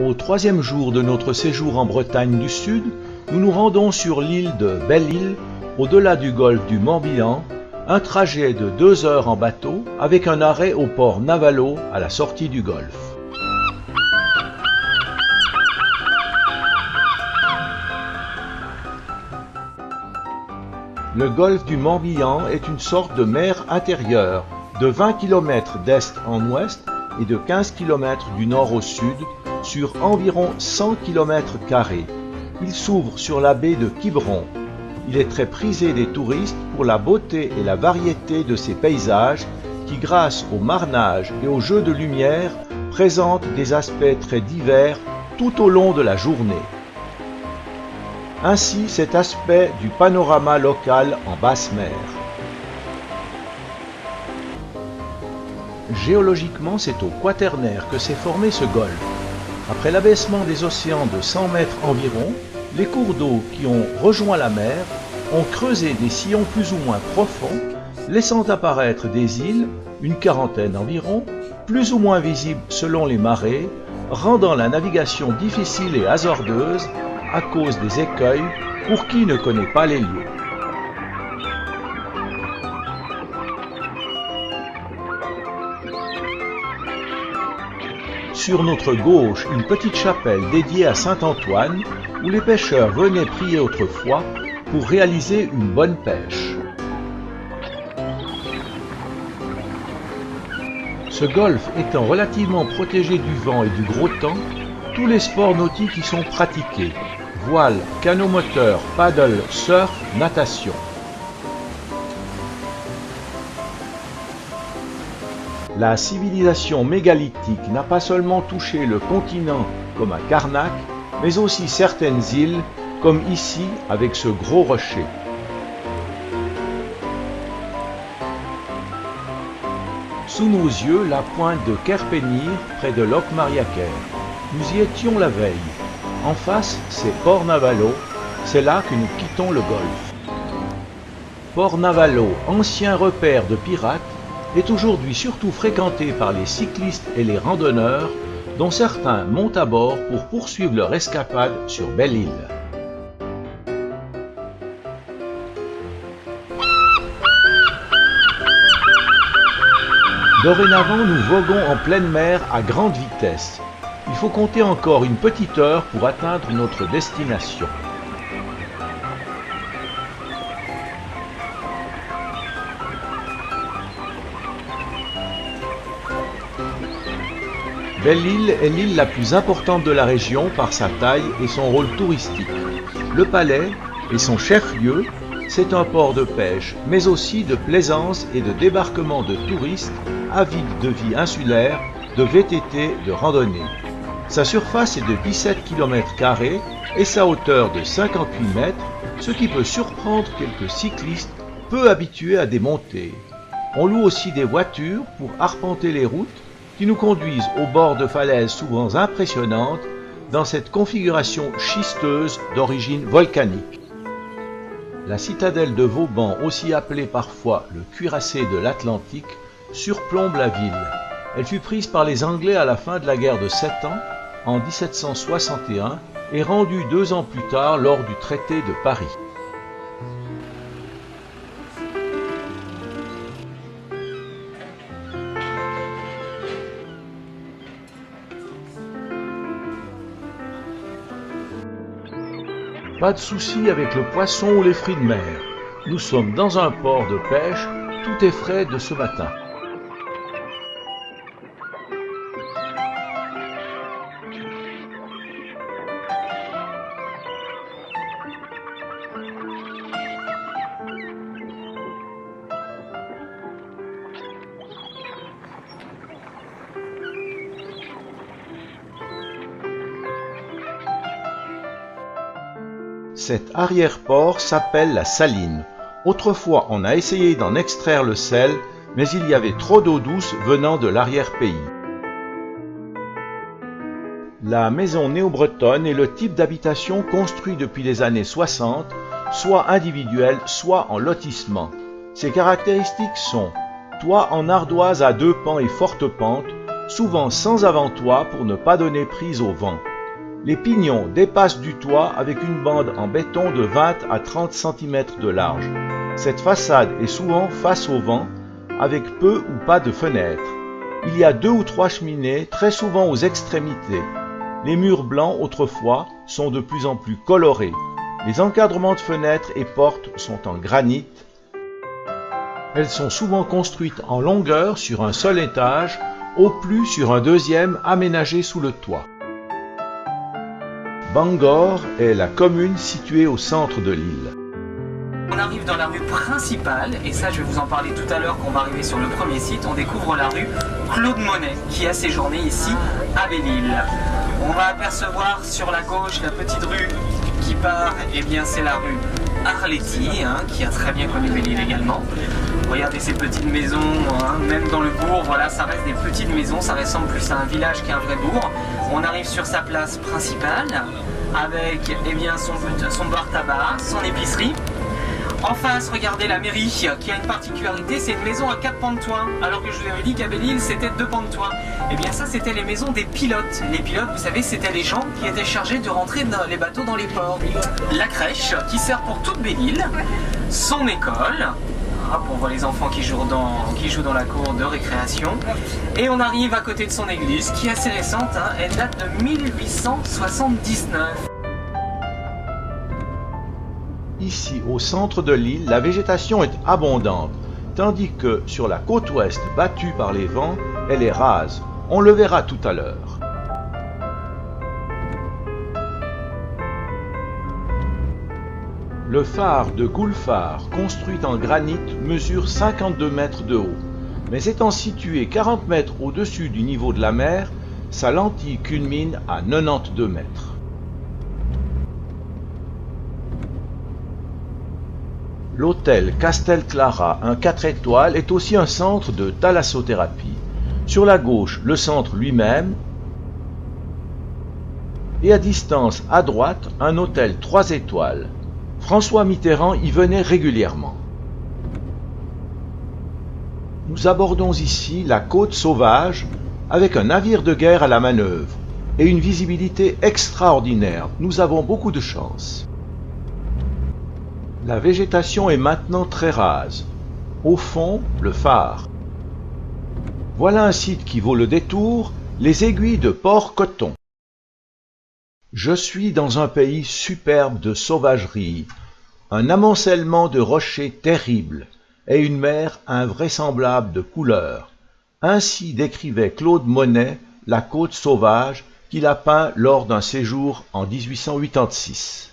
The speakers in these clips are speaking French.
Au troisième jour de notre séjour en Bretagne du Sud, nous nous rendons sur l'île de Belle-Île, au-delà du golfe du Morbihan, un trajet de 2 heures en bateau avec un arrêt au port Navalo à la sortie du golfe. Le golfe du Morbihan est une sorte de mer intérieure, de 20 km d'est en ouest et de 15 km du nord au sud, sur environ 100 km². Il s'ouvre sur la baie de Quiberon. Il est très prisé des touristes pour la beauté et la variété de ses paysages qui, grâce au marnage et au jeu de lumière, présentent des aspects très divers tout au long de la journée. Ainsi cet aspect du panorama local en basse mer. Géologiquement, c'est au Quaternaire que s'est formé ce golfe. Après l'abaissement des océans de 100 mètres environ, les cours d'eau qui ont rejoint la mer ont creusé des sillons plus ou moins profonds, laissant apparaître des îles, une quarantaine environ, plus ou moins visibles selon les marées, rendant la navigation difficile et hasardeuse à cause des écueils pour qui ne connaît pas les lieux. Sur notre gauche, une petite chapelle dédiée à Saint-Antoine, où les pêcheurs venaient prier autrefois pour réaliser une bonne pêche. Ce golfe étant relativement protégé du vent et du gros temps, tous les sports nautiques y sont pratiqués: voile, canot moteur, paddle, surf, natation. La civilisation mégalithique n'a pas seulement touché le continent comme à Karnak, mais aussi certaines îles, comme ici avec ce gros rocher. Sous nos yeux, la pointe de Kerpenir, près de Locmariaker. Nous y étions la veille. En face, c'est Port Navalo, c'est là que nous quittons le golfe. Port Navalo, ancien repère de pirates, est aujourd'hui surtout fréquenté par les cyclistes et les randonneurs, dont certains montent à bord pour poursuivre leur escapade sur Belle-Île. Dorénavant, nous voguons en pleine mer à grande vitesse. Il faut compter encore une petite heure pour atteindre notre destination. Belle-Île est l'île la plus importante de la région par sa taille et son rôle touristique. Le palais et son chef-lieu, c'est un port de pêche, mais aussi de plaisance et de débarquement de touristes avides de vie insulaire, de VTT, de randonnée. Sa surface est de 17 km² et sa hauteur de 58 mètres, ce qui peut surprendre quelques cyclistes peu habitués à des montées. On loue aussi des voitures pour arpenter les routes qui nous conduisent au bord de falaises souvent impressionnantes dans cette configuration schisteuse d'origine volcanique. La citadelle de Vauban, aussi appelée parfois le cuirassé de l'Atlantique, surplombe la ville. Elle fut prise par les Anglais à la fin de la guerre de 7 ans, en 1761, et rendue 2 ans plus tard lors du traité de Paris. Pas de souci avec le poisson ou les fruits de mer. Nous sommes dans un port de pêche, tout est frais de ce matin. Cet arrière-port s'appelle la Saline. Autrefois, on a essayé d'en extraire le sel, mais il y avait trop d'eau douce venant de l'arrière-pays. La maison néo-bretonne est le type d'habitation construit depuis les années 60, soit individuelle, soit en lotissement. Ses caractéristiques sont toit en ardoise à 2 pans et forte pente, souvent sans avant-toit pour ne pas donner prise au vent. Les pignons dépassent du toit avec une bande en béton de 20 à 30 cm de large. Cette façade est souvent face au vent, avec peu ou pas de fenêtres. Il y a 2 ou 3 cheminées, très souvent aux extrémités. Les murs blancs, autrefois, sont de plus en plus colorés. Les encadrements de fenêtres et portes sont en granit. Elles sont souvent construites en longueur sur un seul étage, au plus sur un deuxième aménagé sous le toit. Bangor est la commune située au centre de l'île. On arrive dans la rue principale, et ça je vais vous en parler tout à l'heure quand on va arriver sur le premier site. On découvre la rue Claude Monet qui a séjourné ici à Belle-Île. On va apercevoir sur la gauche la petite rue qui part, et bien c'est la rue Arletty, qui a très bien connu Belle-Île également. Regardez ces petites maisons, même dans le bourg, voilà, ça reste des petites maisons, ça ressemble plus à un village qu'à un vrai bourg. On arrive sur sa place principale avec son bar tabac, son épicerie. En face, regardez la mairie qui a une particularité, c'est une maison à 4 pans de toit, alors que je vous avais dit qu'à Belle-Île c'était 2 pans de toit. Et bien ça c'était les maisons des pilotes. Les pilotes, vous savez, c'était les gens qui étaient chargés de rentrer dans les bateaux dans les ports. La crèche qui sert pour toute Belle-Île, son école, on voit les enfants qui jouent dans la cour de récréation. Et on arrive à côté de son église qui est assez récente, elle date de 1879. Ici, au centre de l'île, la végétation est abondante, tandis que sur la côte ouest, battue par les vents, elle est rase. On le verra tout à l'heure. Le phare de Goulfar, construit en granit, mesure 52 mètres de haut. Mais étant situé 40 mètres au-dessus du niveau de la mer, sa lentille culmine à 92 mètres. L'hôtel Castel Clara, un 4 étoiles, est aussi un centre de thalassothérapie. Sur la gauche, le centre lui-même, et à distance, à droite, un hôtel 3 étoiles. François Mitterrand y venait régulièrement. Nous abordons ici la côte sauvage avec un navire de guerre à la manœuvre et une visibilité extraordinaire. Nous avons beaucoup de chance. La végétation est maintenant très rase. Au fond, le phare. Voilà un site qui vaut le détour, les aiguilles de Port-Coton. Je suis dans un pays superbe de sauvagerie, un amoncellement de rochers terribles et une mer invraisemblable de couleurs. Ainsi décrivait Claude Monet la côte sauvage qu'il a peint lors d'un séjour en 1886.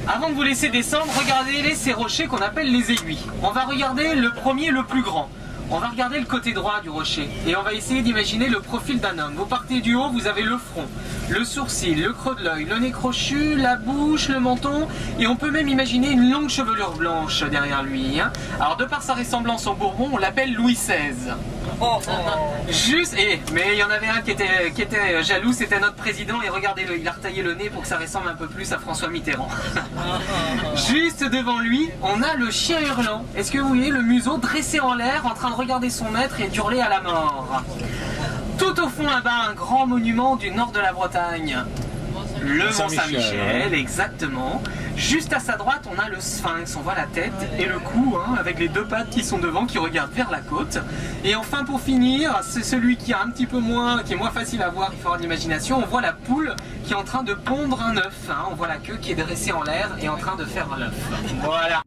Avant de vous laisser descendre, regardez ces rochers qu'on appelle les aiguilles. On va regarder le premier, le plus grand. On va regarder le côté droit du rocher et on va essayer d'imaginer le profil d'un homme. Vous partez du haut, vous avez le front, le sourcil, le creux de l'œil, le nez crochu, la bouche, le menton et on peut même imaginer une longue chevelure blanche derrière lui. Alors de par sa ressemblance au Bourbon, on l'appelle Louis XVI. Mais il y en avait un qui était jaloux, c'était notre président et regardez-le, il a retaillé le nez pour que ça ressemble un peu plus à François Mitterrand. Juste devant lui, on a le chien hurlant. Est-ce que vous voyez le museau dressé en l'air en train de regarder son maître et d'hurler à la mort? Tout au fond là-bas, un grand monument du nord de la Bretagne. Le Mont Saint-Michel, exactement. Juste à sa droite, on a le sphinx, on voit la tête et le cou, avec les deux pattes qui sont devant, qui regardent vers la côte. Et enfin, pour finir, c'est celui qui est un petit peu moins, qui est moins facile à voir, il faut avoir de l'imagination. On voit la poule qui est en train de pondre un œuf. On voit la queue qui est dressée en l'air et en train de faire un œuf. Voilà.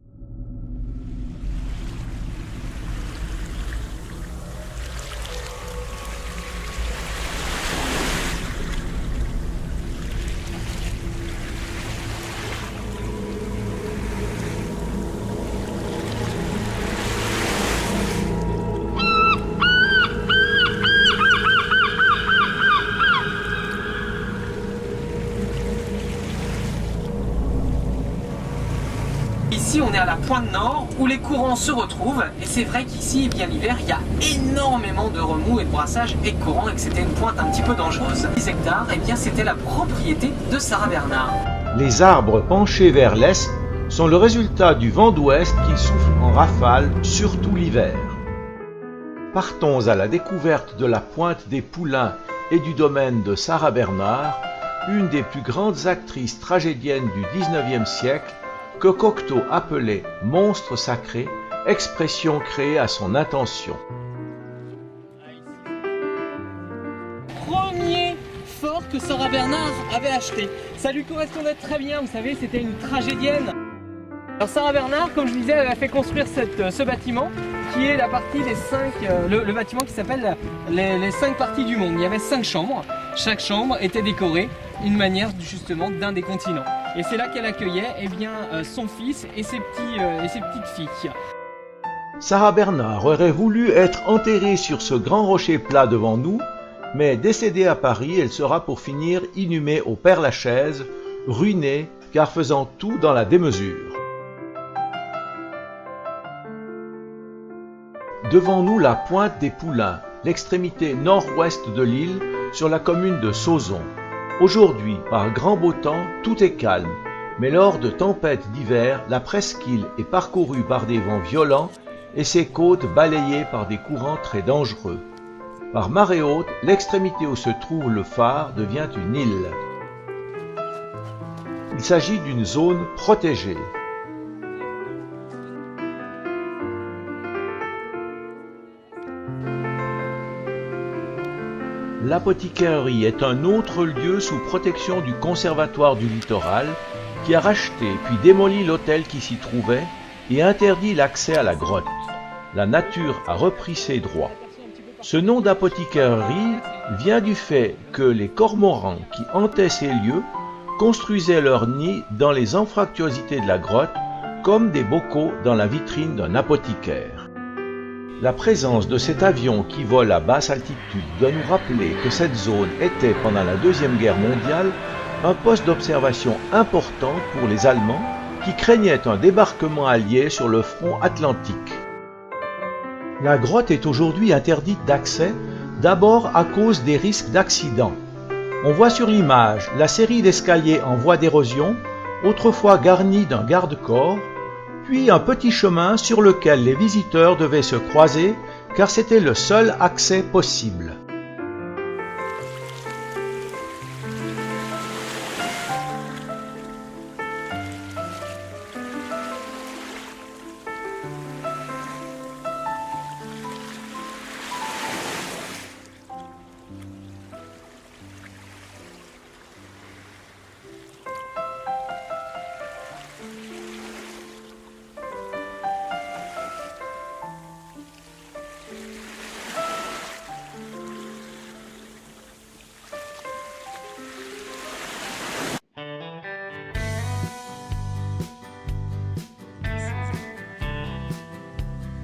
Ici on est à la pointe nord où les courants se retrouvent et c'est vrai qu'ici l'hiver il y a énormément de remous et de brassage et de courants et que c'était une pointe un petit peu dangereuse. 10 hectares, c'était la propriété de Sarah Bernard. Les arbres penchés vers l'est sont le résultat du vent d'ouest qui souffle en rafale, surtout l'hiver. Partons à la découverte de la pointe des Poulains et du domaine de Sarah Bernhardt, une des plus grandes actrices tragédiennes du XIXe siècle, que Cocteau appelait « monstre sacré », expression créée à son intention. Premier fort que Sarah Bernhardt avait acheté. Ça lui correspondait très bien, vous savez, c'était une tragédienne. Alors Sarah Bernhardt, comme je disais, elle a fait construire ce bâtiment qui est la partie des 5, le bâtiment qui s'appelle les 5 parties du monde. Il y avait 5 chambres, chaque chambre était décorée d'une manière justement d'un des continents. Et c'est là qu'elle accueillait son fils et ses petites filles. Sarah Bernhardt aurait voulu être enterrée sur ce grand rocher plat devant nous, mais décédée à Paris, elle sera pour finir inhumée au Père-Lachaise, ruinée car faisant tout dans la démesure. Devant nous la pointe des Poulains, l'extrémité nord-ouest de l'île, sur la commune de Sauzon. Aujourd'hui, par grand beau temps, tout est calme, mais lors de tempêtes d'hiver, la presqu'île est parcourue par des vents violents et ses côtes balayées par des courants très dangereux. Par marée haute, l'extrémité où se trouve le phare devient une île. Il s'agit d'une zone protégée. L'apothicaillerie est un autre lieu sous protection du Conservatoire du Littoral qui a racheté puis démoli l'hôtel qui s'y trouvait et interdit l'accès à la grotte. La nature a repris ses droits. Ce nom d'apothicaillerie vient du fait que les cormorans qui hantaient ces lieux construisaient leurs nids dans les anfractuosités de la grotte comme des bocaux dans la vitrine d'un apothicaire. La présence de cet avion qui vole à basse altitude doit nous rappeler que cette zone était pendant la Deuxième Guerre mondiale un poste d'observation important pour les Allemands qui craignaient un débarquement allié sur le front atlantique. La grotte est aujourd'hui interdite d'accès, d'abord à cause des risques d'accident. On voit sur l'image la série d'escaliers en voie d'érosion, autrefois garnis d'un garde-corps, puis un petit chemin sur lequel les visiteurs devaient se croiser car c'était le seul accès possible.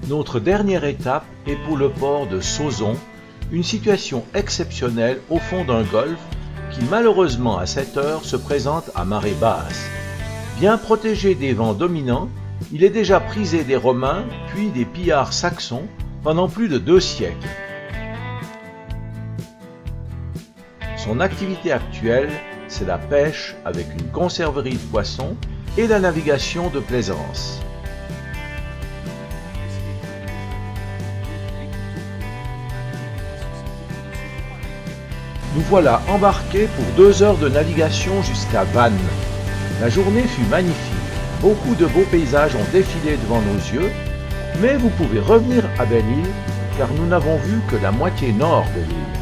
Notre dernière étape est pour le port de Sauzon, une situation exceptionnelle au fond d'un golfe qui malheureusement à cette heure se présente à marée basse. Bien protégé des vents dominants, il est déjà prisé des Romains puis des pillards saxons pendant plus de 2 siècles. Son activité actuelle, c'est la pêche avec une conserverie de poissons et la navigation de plaisance. Nous voilà embarqués pour 2 heures de navigation jusqu'à Vannes. La journée fut magnifique. Beaucoup de beaux paysages ont défilé devant nos yeux, mais vous pouvez revenir à Belle-Île car nous n'avons vu que la moitié nord de l'île.